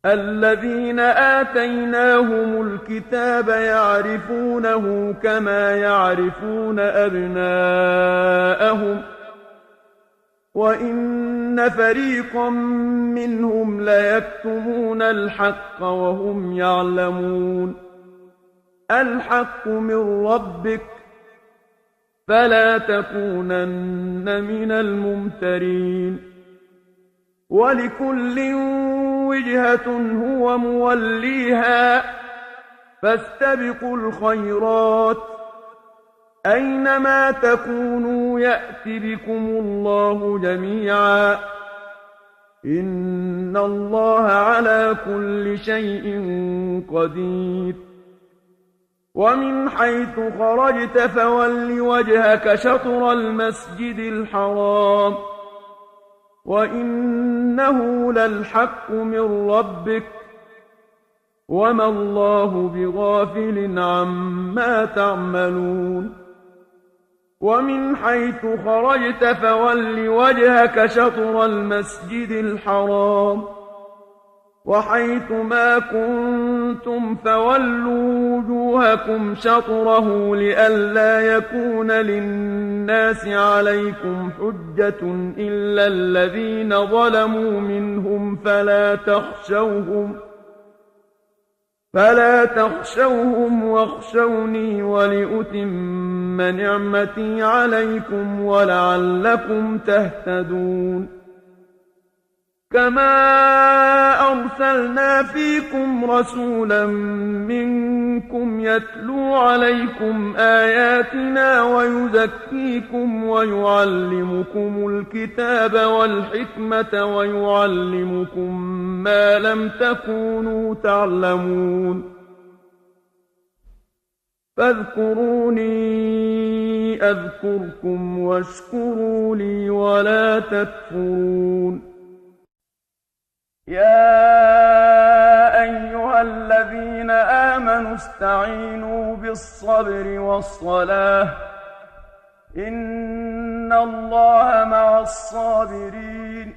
الذين آتيناهم الكتاب يعرفونه كما يعرفون أبناءهم وإن فريقا منهم ليكتمون الحق وهم يعلمون الحق من ربك فلا تكونن من الممترين ولكل وجهة هو موليها فاستبقوا الخيرات أينما تكونوا يأت بكم الله جميعا إن الله على كل شيء قدير ومن حيث خرجت فول وجهك شطر المسجد الحرام وإنه للحق من ربك وما الله بغافل عما تعملون ومن حيث خرجت فول وجهك شطر المسجد الحرام وحيث ما كنتم فولوا وجوهكم شطره لئلا يكون للناس عليكم حجة إلا الذين ظلموا منهم فلا تخشوهم واخشوني ولأتم نعمتي عليكم ولعلكم تهتدون كما أرسلنا فيكم رسولا منكم يتلو عليكم آياتنا ويزكيكم ويعلمكم الكتاب والحكمة ويعلمكم ما لم تكونوا تعلمون فاذكروني أذكركم واشكروا لي ولا تكفرون يا أيها الذين آمنوا استعينوا بالصبر والصلاة إن الله مع الصابرين